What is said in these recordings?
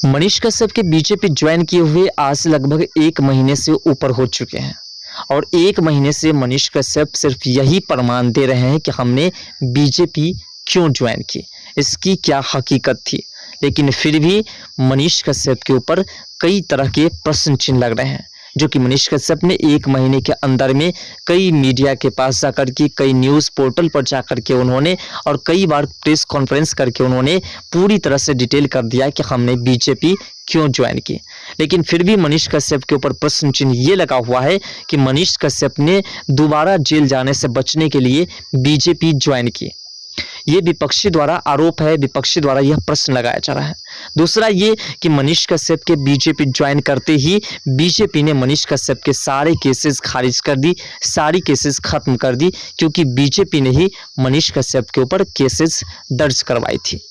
मनीष कश्यप के BJP join किए हुए आज से लगभग 1 महीने से ऊपर हो चुके हैं और 1 महीने से मनीष कश्यप सिर्फ यही प्रमाण दे रहे हैं कि हमने बीजेपी क्यों ज्वाइन की, इसकी क्या हकीकत थी। लेकिन फिर भी मनीष कश्यप के ऊपर कई तरह के प्रश्न चिन्ह लग रहे हैं, जो कि मनीष कश्यप ने 1 महीने के अंदर में कई मीडिया के पास जाकर के, कई न्यूज़ पोर्टल पर जाकर के उन्होंने और कई बार प्रेस कॉन्फ्रेंस करके उन्होंने पूरी तरह से डिटेल कर दिया कि हमने बीजेपी क्यों ज्वाइन की। लेकिन फिर भी मनीष कश्यप के ऊपर प्रश्न चिन्ह ये लगा हुआ है कि मनीष कश्यप ने दोबारा जेल जाने से बचने के लिए बीजेपी ज्वाइन की। ये विपक्षी द्वारा आरोप है, विपक्षी द्वारा यह प्रश्न लगाया जा रहा है। दूसरा ये कि मनीष कश्यप के बीजेपी ज्वाइन करते ही बीजेपी ने मनीष कश्यप के सारे केसेस खारिज कर दी, सारी केसेस खत्म कर दी, क्योंकि बीजेपी ने ही मनीष कश्यप के ऊपर केसेस दर्ज करवाई थी।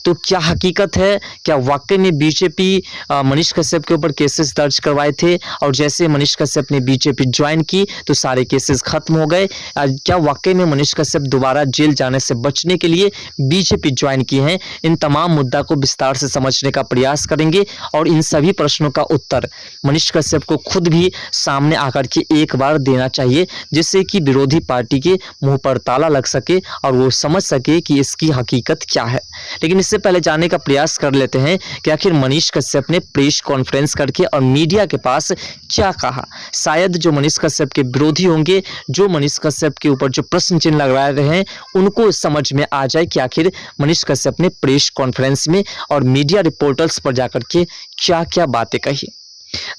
तो क्या हकीकत है, क्या वाकई में बीजेपी मनीष कश्यप के ऊपर केसेस दर्ज करवाए थे और जैसे मनीष कश्यप ने बीजेपी ज्वाइन की तो सारे केसेस खत्म हो गए? क्या वाकई में मनीष कश्यप दोबारा जेल जाने से बचने के लिए बीजेपी ज्वाइन की हैं? इन तमाम मुद्दा को विस्तार से समझने का प्रयास करेंगे और इन सभी प्रश्नों का उत्तर मनीष कश्यप को खुद भी सामने आकर के एक बार देना चाहिए, जिससे कि विरोधी पार्टी के मुंह पर ताला लग सके और वो समझ सके कि इसकी हकीकत क्या है। लेकिन इससे पहले जानने का प्रयास कर लेते हैं कि आखिर मनीष कश्यप ने प्रेस कॉन्फ्रेंस करके और मीडिया के पास क्या कहा। शायद जो मनीष कश्यप के विरोधी होंगे, जो मनीष कश्यप के ऊपर जो प्रश्न चिन्ह लगा रहे हैं, उनको समझ में आ जाए कि आखिर मनीष कश्यप ने प्रेस कॉन्फ्रेंस में और मीडिया रिपोर्टर्स पर जाकर के क्या क्या बातें कही।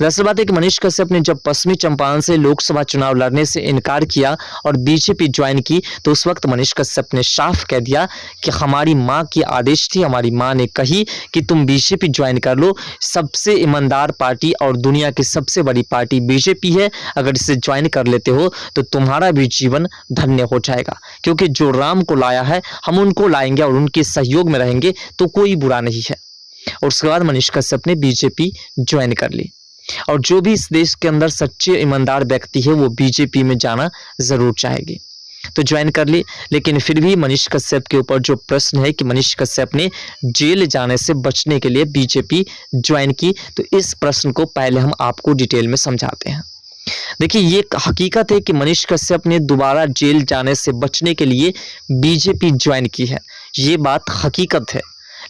दरअसल बात है कि मनीष कश्यप ने जब पश्चिमी चंपारण से लोकसभा चुनाव लड़ने से इनकार किया और बीजेपी ज्वाइन की, तो उस वक्त मनीष कश्यप ने साफ कह दिया कि हमारी मां की आदेश थी, हमारी मां ने कही कि तुम बीजेपी ज्वाइन कर लो। सबसे ईमानदार पार्टी और दुनिया की सबसे बड़ी पार्टी बीजेपी है, अगर इसे ज्वाइन कर लेते हो तो तुम्हारा भी जीवन धन्य हो जाएगा, क्योंकि जो राम को लाया है हम उनको लाएंगे और उनके सहयोग में रहेंगे तो कोई बुरा नहीं है। और उसके बाद मनीष कश्यप ने बीजेपी ज्वाइन कर ली और जो भी इस देश के अंदर सच्चे ईमानदार व्यक्ति है वो बीजेपी में जाना जरूर चाहेगी, तो ज्वाइन कर ली। लेकिन फिर भी मनीष कश्यप के ऊपर जो प्रश्न है कि मनीष कश्यप ने जेल जाने से बचने के लिए बीजेपी ज्वाइन की, तो इस प्रश्न को पहले हम आपको डिटेल में समझाते हैं। देखिए, ये हकीकत है कि मनीष कश्यप ने दोबारा जेल जाने से बचने के लिए बीजेपी ज्वाइन की है, ये बात हकीकत है।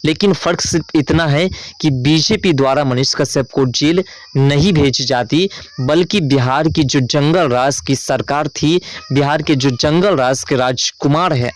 लेकिन फर्क सिर्फ इतना है कि बीजेपी द्वारा मनीष कश्यप को जेल नहीं भेजी जाती, बल्कि बिहार की जो जंगल राज की सरकार थी, बिहार के जो जंगल राज के राजकुमार है,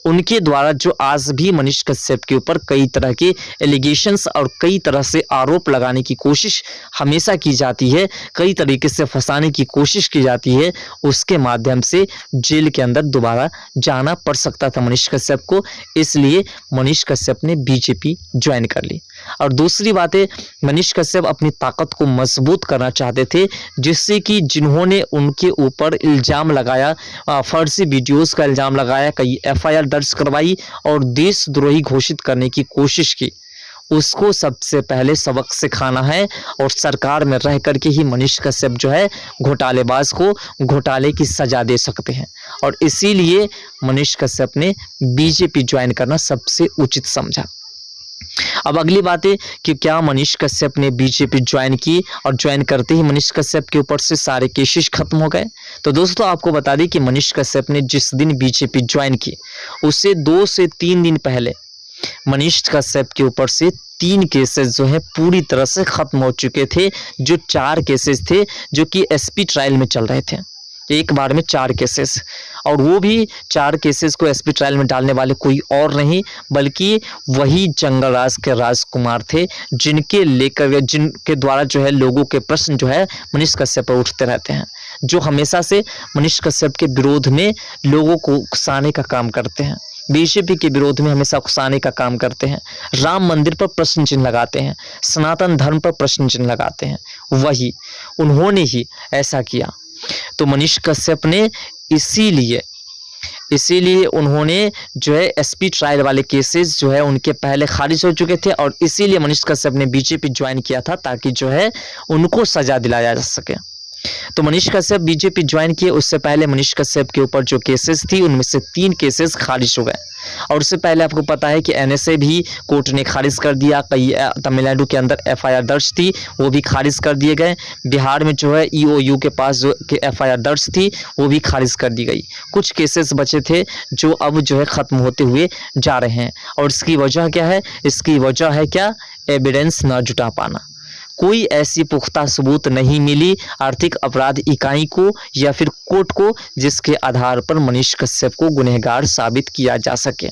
उनके द्वारा जो आज भी मनीष कश्यप के ऊपर कई तरह के एलिगेशंस और कई तरह से आरोप लगाने की कोशिश हमेशा की जाती है, कई तरीके से फंसाने की कोशिश की जाती है, उसके माध्यम से जेल के अंदर दोबारा जाना पड़ सकता था मनीष कश्यप को। इसलिए मनीष कश्यप ने बीजेपी ज्वाइन कर ली। और दूसरी बात है, मनीष कश्यप अपनी ताकत को मजबूत करना चाहते थे, जिससे कि जिन्होंने उनके ऊपर इल्ज़ाम लगाया, फर्जी वीडियोस का इल्ज़ाम लगाया, कई एफआईआर दर्ज करवाई और देशद्रोही घोषित करने की कोशिश की, उसको सबसे पहले सबक सिखाना है और सरकार में रह करके ही मनीष कश्यप जो है घोटालेबाज को घोटाले की सजा दे सकते हैं। और इसीलिए मनीष कश्यप ने बीजेपी ज्वाइन करना सबसे उचित समझा। अब अगली बात है कि क्या मनीष कश्यप ने बीजेपी ज्वाइन की और ज्वाइन करते ही मनीष कश्यप के ऊपर से सारे केसेस खत्म हो गए? तो दोस्तों, आपको बता दें कि मनीष कश्यप ने जिस दिन बीजेपी ज्वाइन की, उससे 2 से 3 दिन पहले मनीष कश्यप के ऊपर से 3 केसेस जो है पूरी तरह से खत्म हो चुके थे। जो 4 केसेस थे जो कि एसपी ट्रायल में चल रहे थे, एक बार में 4 केसेस, और वो भी 4 केसेस को एसपी ट्रायल में डालने वाले कोई और नहीं बल्कि वही जंगल राज के राजकुमार थे, जिनके द्वारा जो है लोगों के प्रश्न जो है मनीष कश्यप पर उठते रहते हैं, जो हमेशा से मनीष कश्यप के विरोध में लोगों को उकसाने का काम करते हैं, बीजेपी के विरोध में हमेशा उकसाने का काम करते हैं, राम मंदिर पर प्रश्न चिन्ह लगाते हैं, सनातन धर्म पर प्रश्न चिन्ह लगाते हैं, वही उन्होंने ही ऐसा किया। तो मनीष कश्यप ने इसीलिए उन्होंने जो है एसपी ट्रायल वाले केसेस जो है उनके पहले खारिज हो चुके थे और इसीलिए मनीष कश्यप ने बीजेपी ज्वाइन किया था, ताकि जो है उनको सजा दिलाया जा सके। तो मनीष कश्यप बीजेपी ज्वाइन किए, उससे पहले मनीष कश्यप के ऊपर जो केसेस थी उनमें से 3 केसेस खारिज हो गए और उससे पहले आपको पता है कि एनएसए भी कोर्ट ने खारिज कर दिया। कई तमिलनाडु के अंदर एफआईआर दर्ज थी, वो भी खारिज कर दिए गए। बिहार में जो है ईओयू के पास जो एफआईआर दर्ज थी वो भी खारिज कर दी गई। कुछ केसेस बचे थे जो अब जो है ख़त्म होते हुए जा रहे हैं। और इसकी वजह क्या है? इसकी वजह है क्या? एविडेंस ना जुटा पाना। कोई ऐसी पुख्ता सबूत नहीं मिली आर्थिक अपराध इकाई को या फिर कोर्ट को जिसके आधार पर मनीष कश्यप को गुनहगार साबित किया जा सके।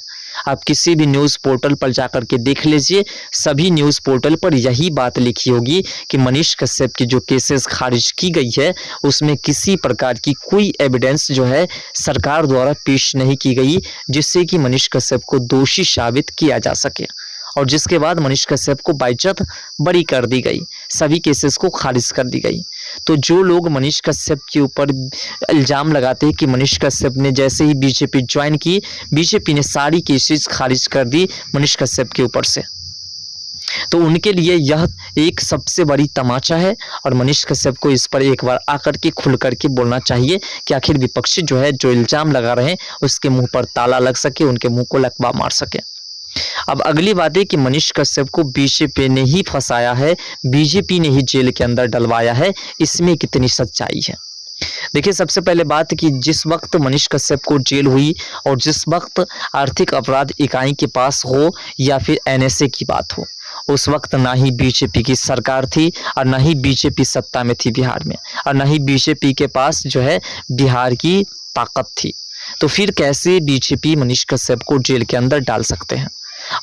आप किसी भी न्यूज़ पोर्टल पर जाकर के देख लीजिए, सभी न्यूज़ पोर्टल पर यही बात लिखी होगी कि मनीष कश्यप की जो केसेस खारिज की गई है उसमें किसी प्रकार की कोई एविडेंस जो है सरकार द्वारा पेश नहीं की गई जिससे कि मनीष कश्यप को दोषी साबित किया जा सके। और जिसके बाद मनीष कश्यप को बाइज्जत बरी कर दी गई, सभी केसेस को खारिज कर दी गई। तो जो लोग मनीष कश्यप के ऊपर इल्ज़ाम लगाते हैं कि मनीष कश्यप ने जैसे ही बीजेपी ज्वाइन की, बीजेपी ने सारी केसेस खारिज कर दी मनीष कश्यप के ऊपर से, तो उनके लिए यह एक सबसे बड़ी तमाचा है। और मनीष कश्यप को इस पर एक बार आकर के खुल करके बोलना चाहिए कि आखिर विपक्षी जो है जो इल्ज़ाम लगा रहे हैं उसके मुंह पर ताला लग सके, उनके मुंह को लकवा मार सके। अब अगली बात है कि मनीष कश्यप को बीजेपी ने ही फंसाया है, बीजेपी ने ही जेल के अंदर डलवाया है, इसमें कितनी सच्चाई है? देखिए, सबसे पहले बात कि जिस वक्त मनीष कश्यप को जेल हुई और जिस वक्त आर्थिक अपराध इकाई के पास हो या फिर एनएसए की बात हो, उस वक्त ना ही बीजेपी की सरकार थी और ना ही बीजेपी सत्ता में थी बिहार में, और ना ही बीजेपी के पास जो है बिहार की ताकत थी। तो फिर कैसे बीजेपी मनीष कश्यप को जेल के अंदर डाल सकते हैं?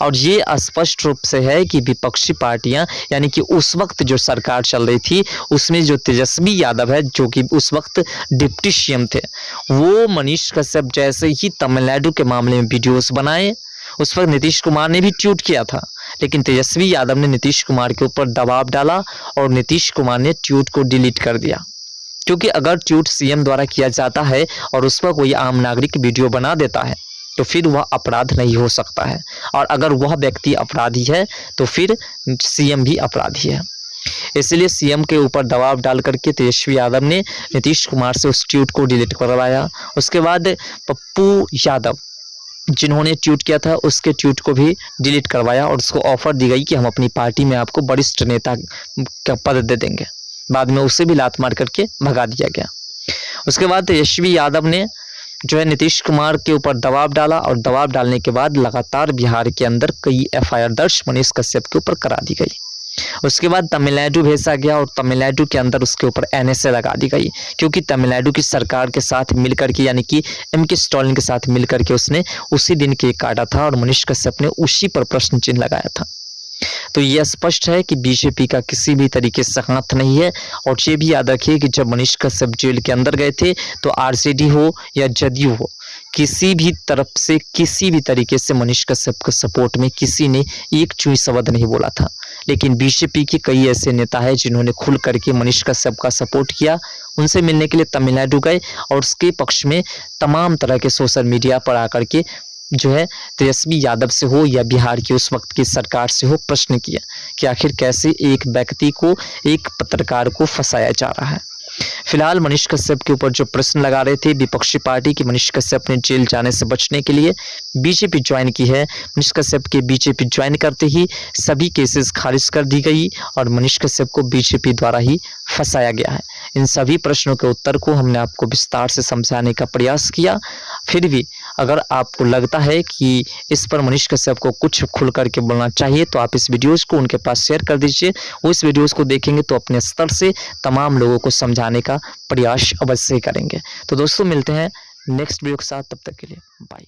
और ये स्पष्ट रूप से है कि विपक्षी पार्टियां, यानी कि उस वक्त जो सरकार चल रही थी उसमें जो तेजस्वी यादव है जो कि उस वक्त डिप्टी सीएम थे, वो मनीष कश्यप जैसे ही तमिलनाडु के मामले में वीडियोस बनाए, उस वक्त नीतीश कुमार ने भी ट्वीट किया था, लेकिन तेजस्वी यादव ने नीतीश कुमार के ऊपर दबाव डाला और नीतीश कुमार ने ट्वीट को डिलीट कर दिया। क्योंकि अगर ट्वीट सीएम द्वारा किया जाता है और उस पर कोई आम नागरिक वीडियो बना देता है तो फिर वह अपराध नहीं हो सकता है, और अगर वह व्यक्ति अपराधी है तो फिर सीएम भी अपराधी है। इसलिए सीएम के ऊपर दबाव डाल करके तेजस्वी यादव ने नीतीश कुमार से उस ट्वीट को डिलीट करवाया। उसके बाद पप्पू यादव जिन्होंने ट्वीट किया था उसके ट्वीट को भी डिलीट करवाया और उसको ऑफर दी गई कि हम अपनी पार्टी में आपको वरिष्ठ नेता का पद दे देंगे। बाद में उसे भी लात मार करके भगा दिया गया। उसके बाद तेजस्वी यादव ने जो है नीतीश कुमार के ऊपर दबाव डाला और दबाव डालने के बाद लगातार बिहार के अंदर कई एफआईआर दर्ज मनीष कश्यप के ऊपर करा दी गई। उसके बाद तमिलनाडु भेजा गया और तमिलनाडु के अंदर उसके ऊपर एनएसए लगा दी गई, क्योंकि तमिलनाडु की सरकार के साथ मिलकर के, यानी कि एमके स्टालिन के साथ मिलकर के उसने उसी दिन केक काटा था और मनीष कश्यप ने उसी पर प्रश्न चिन्ह लगाया था। तो यह स्पष्ट है कि बीजेपी का किसी भी तरीके से हाथ नहीं है। और ये भी याद रखिए कि जब मनीष कश्यप जेल के अंदर गए थे तो आरजेडी हो या जदयू हो, किसी भी तरफ से किसी भी तरीके से मनीष कश्यप के सपोर्ट में किसी ने एक चुई शब्द नहीं बोला था। लेकिन बीजेपी के कई ऐसे नेता हैं जिन्होंने खुल करके मनीष कश्यप का सपोर्ट किया, उनसे मिलने के लिए तमिलनाडु गए और उसके पक्ष में तमाम तरह के सोशल मीडिया पर आकर के जो है तेजस्वी यादव से हो या बिहार की उस वक्त की सरकार से हो प्रश्न किया कि आखिर कैसे एक व्यक्ति को, एक पत्रकार को फंसाया जा रहा है। फिलहाल मनीष कश्यप के ऊपर जो प्रश्न लगा रहे थे विपक्षी पार्टी की मनीष कश्यप ने जेल जाने से बचने के लिए बीजेपी ज्वाइन की है, मनीष कश्यप के बीजेपी ज्वाइन करते ही सभी केसेस खारिज कर दी गई और मनीष कश्यप को बीजेपी द्वारा ही फंसाया गया है। इन सभी प्रश्नों के उत्तर को हमने आपको विस्तार से समझाने का प्रयास किया। फिर भी अगर आपको लगता है कि इस पर मनीष कश्यप को कुछ खुल करके बोलना चाहिए तो आप इस वीडियोस को उनके पास शेयर कर दीजिए। वो इस वीडियोस को देखेंगे तो अपने स्तर से तमाम लोगों को समझाने का प्रयास अवश्य करेंगे। तो दोस्तों मिलते हैं नेक्स्ट वीडियो के साथ, तब तक के लिए बाय।